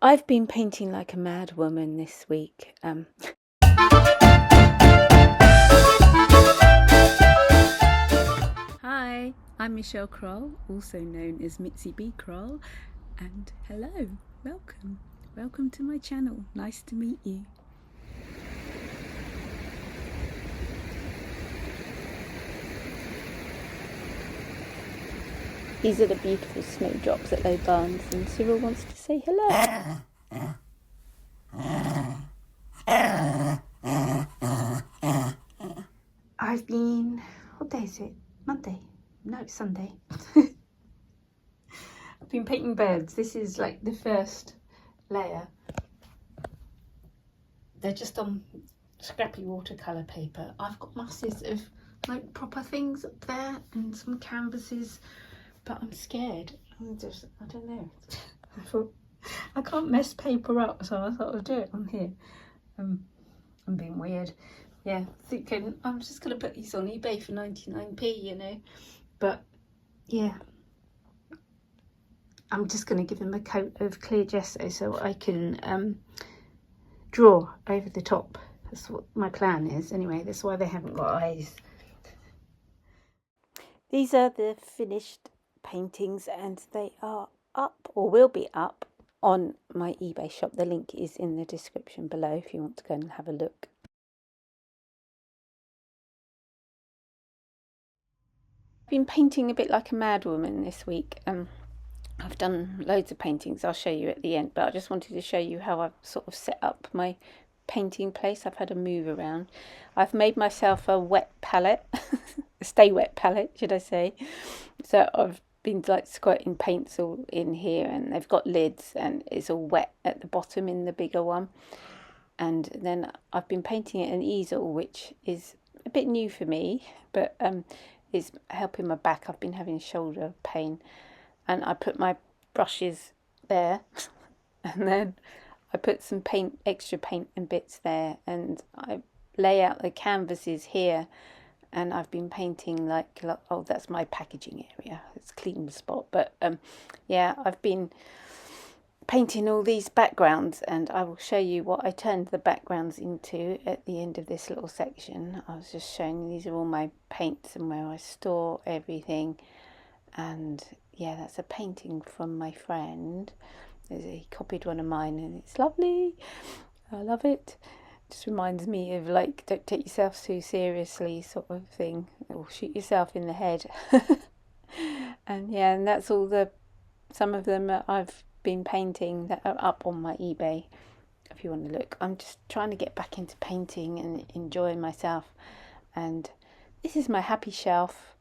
I've been painting like a mad woman this week. Hi, I'm Michelle Kral, also known as Mitsi B Kral, and hello, welcome to my channel. Nice to meet you. These are the beautiful snowdrops at Low Barnes, and Cyril wants to say hello. I've been, what day is it? Monday? No, it's Sunday. I've been painting birds. This is like the first layer. They're just on scrappy watercolour paper. I've got masses of like proper things up there and some canvases, but I'm scared. I don't know. I thought I can't mess paper up, so I thought I'd do it on here. I'm being weird. Yeah, thinking I'm just going to put these on eBay for 99p, you know. But yeah, I'm just going to give them a coat of clear gesso so I can draw over the top. That's what my plan is. Anyway, that's why they haven't got eyes. These are the finished paintings, and they are up, or will be up, on my eBay shop. The link is in the description below if you want to go and have a look. I've been painting a bit like a mad woman this week. I've done loads of paintings. I'll show you at the end, but I just wanted to show you how I've sort of set up my painting place. I've had a move around. I've made myself a wet palette, a stay wet palette, should I say. So I've been like squirting paints all in here, and they've got lids, and it's all wet at the bottom in the bigger one. And then I've been painting an easel, which is a bit new for me, but is helping my back. I've been having shoulder pain, and I put my brushes there and then I put some paint, extra paint and bits there, and I lay out the canvases here, and I've been painting like, oh, that's my packaging area, it's a clean spot. But yeah, I've been painting all these backgrounds, and I will show you what I turned the backgrounds into at the end of this little section. I was just showing you, these are all my paints and where I store everything. And yeah, that's a painting from my friend. He copied one of mine, and it's lovely. I love it. Just reminds me of like, don't take yourself too seriously sort of thing, or shoot yourself in the head. And yeah, and that's all some of them I've been painting that are up on my eBay if you want to look. I'm just trying to get back into painting and enjoying myself, and this is my happy shelf.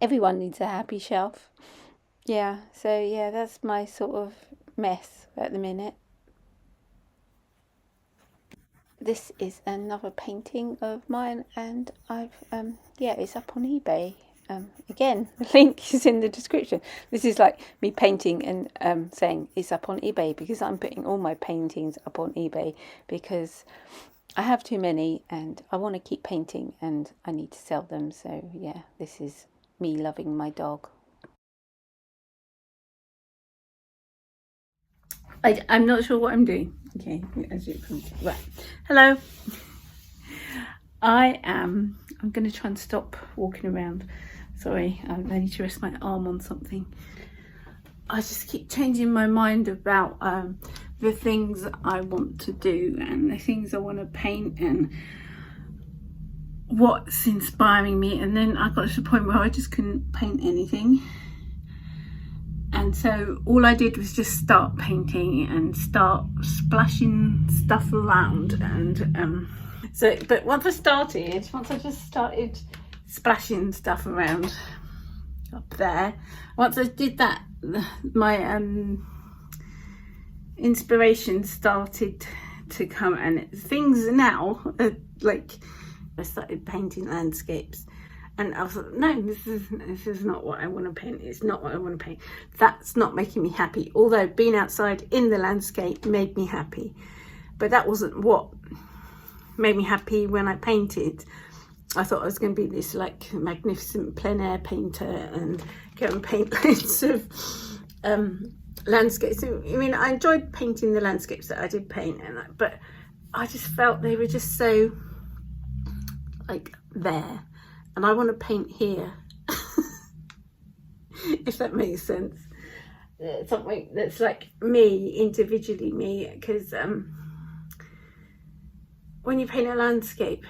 Everyone needs a happy shelf. Yeah, so yeah, that's my sort of mess at the minute. This is another painting of mine, and I've yeah, it's up on eBay. Again, the link is in the description. This is like me painting and saying it's up on eBay, because I'm putting all my paintings up on eBay because I have too many and I want to keep painting and I need to sell them. So yeah, this is me loving my dog. I'm not sure what I'm doing. Okay, as you can see. Right. Hello. I'm going to try and stop walking around. Sorry, I need to rest my arm on something. I just keep changing my mind about the things I want to do and the things I want to paint and what's inspiring me. And then I got to the point where I just couldn't paint anything. And so all I did was just start painting and start splashing stuff around. And but once I just started splashing stuff around up there, once I did that, my inspiration started to come, and things now like I started painting landscapes. And I was like, no, this is not what I want to paint. It's not what I want to paint. That's not making me happy. Although being outside in the landscape made me happy. But that wasn't what made me happy when I painted. I thought I was going to be this like magnificent plein air painter and go and paint loads of landscapes. I mean, I enjoyed painting the landscapes that I did paint, but I just felt they were just so like there, and I want to paint here. If that makes sense. Something that's like me, individually me, because when you paint a landscape,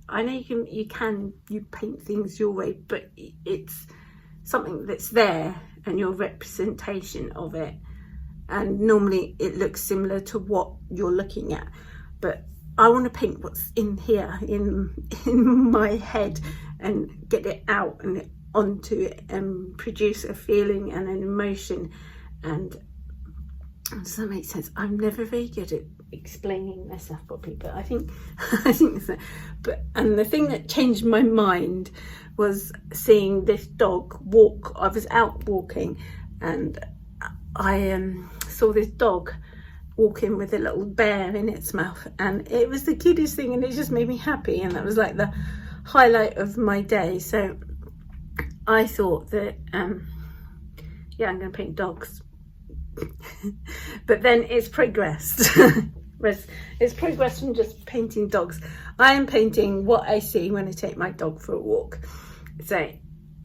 I know you paint things your way, but it's something that's there and your representation of it, and normally it looks similar to what you're looking at, but I want to paint what's in here in my head and get it out and onto it and produce a feeling and an emotion. And does that make sense? I'm never very good at explaining myself properly, but I think so. And the thing that changed my mind was seeing this dog walk. I was out walking and I saw this dog walking with a little bear in its mouth, and it was the cutest thing, and it just made me happy, and that was like the highlight of my day. So I thought that yeah, I'm going to paint dogs. But then it's progressed. It's progressed from just painting dogs. I am painting what I see when I take my dog for a walk, so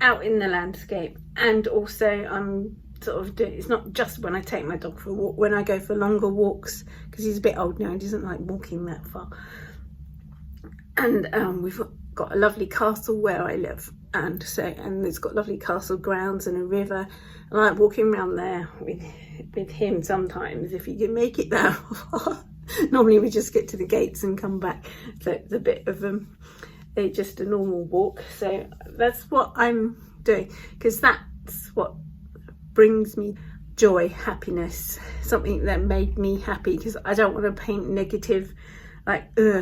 out in the landscape, and also I'm sort of doing, it's not just when I take my dog for a walk, when I go for longer walks, because he's a bit old now, he doesn't like walking that far. And we've got a lovely castle where I live, and it's got lovely castle grounds and a river, and I like walking around there with him sometimes, if he can make it that far. Normally we just get to the gates and come back, so it's a bit of just a normal walk. So that's what I'm doing, because that's what brings me joy, happiness, something that made me happy, because I don't want to paint negative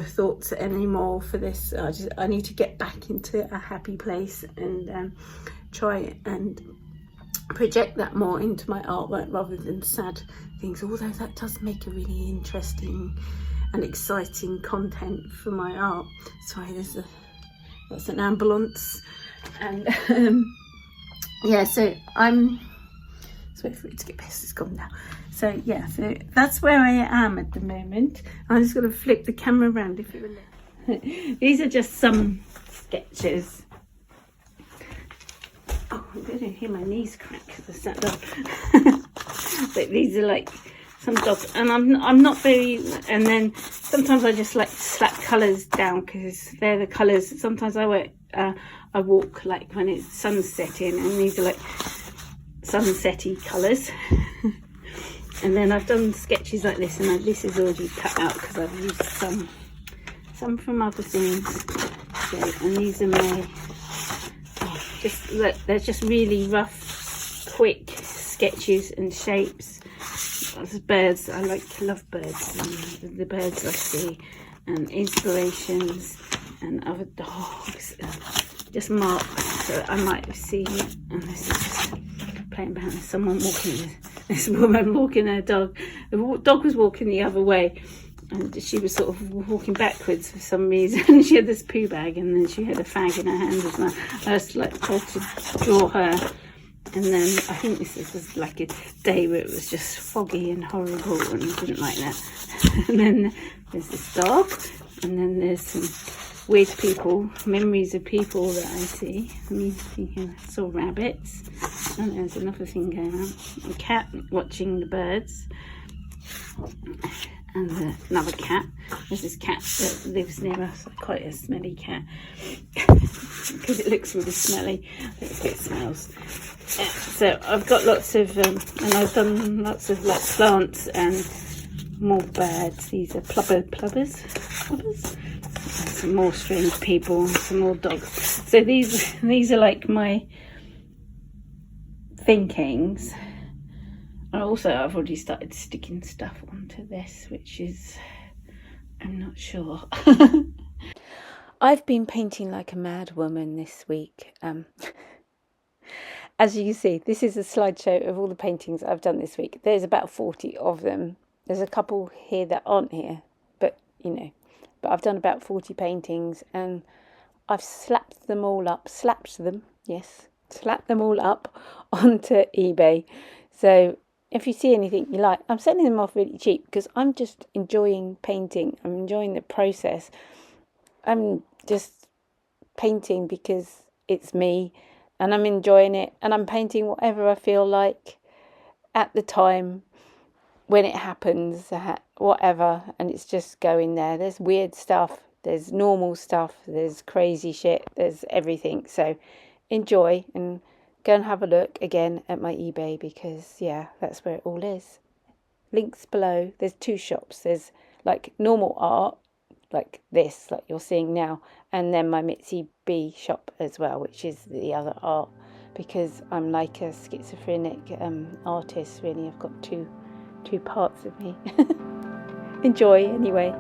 thoughts anymore for this. I need to get back into a happy place and try and project that more into my artwork rather than sad things, although that does make a really interesting and exciting content for my art. Sorry, that's an ambulance. And yeah, so let's wait for it to get past. It's gone now. So yeah, so that's where I am at the moment. I'm just going to flip the camera around if you will. These are just some sketches. Oh, I'm going to hear my knees crack because I sat down. But these are like some dogs, and I'm not very. And then sometimes I just like slap colours down because they're the colours. Sometimes I walk like when it's sunsetting, and these are like sunsetty colours. And then I've done sketches like this, and this is already cut out because I've used some from other things. So, and these are my they're just really rough, quick sketches and shapes. There's birds. I love birds, and the birds I see, and inspirations, and other dogs. Just marks so I might have seen. And this is just playing behind. There's someone walking. This woman walking her dog. The dog was walking the other way, and she was sort of walking backwards for some reason. She had this poo bag, and then she had a fag in her hand as well. I was like tried to draw her, and then I think this was like a day where it was just foggy and horrible, and I didn't like that. And then there's this dog, and then there's some weird people, memories of people that I see. I mean, I saw rabbits, and there's another thing going on. A cat watching the birds, and another cat. There's this cat that lives near us, quite a smelly cat, because it looks really smelly. It smells. So I've got lots of, and I've done lots of like plants and more birds. These are plubbers. Some more strange people, some more dogs. So these are like my thinkings. And also I've already started sticking stuff onto this, which is, I'm not sure. I've been painting like a mad woman this week. As you can see, this is a slideshow of all the paintings I've done this week. There's about 40 of them. There's a couple here that aren't here, but but I've done about 40 paintings, and I've slapped them all up onto eBay. So if you see anything you like, I'm selling them off really cheap because I'm just enjoying painting. I'm enjoying the process. I'm just painting because it's me and I'm enjoying it, and I'm painting whatever I feel like at the time when it happens, whatever, and it's just going there. There's weird stuff, there's normal stuff, there's crazy shit, there's everything. So enjoy and go and have a look again at my eBay, because yeah, that's where it all is. Links below. There's two shops. There's like normal art, like this, like you're seeing now, and then my Mitsi B shop as well, which is the other art, because I'm like a schizophrenic artist, really. I've got two parts of me. Enjoy anyway.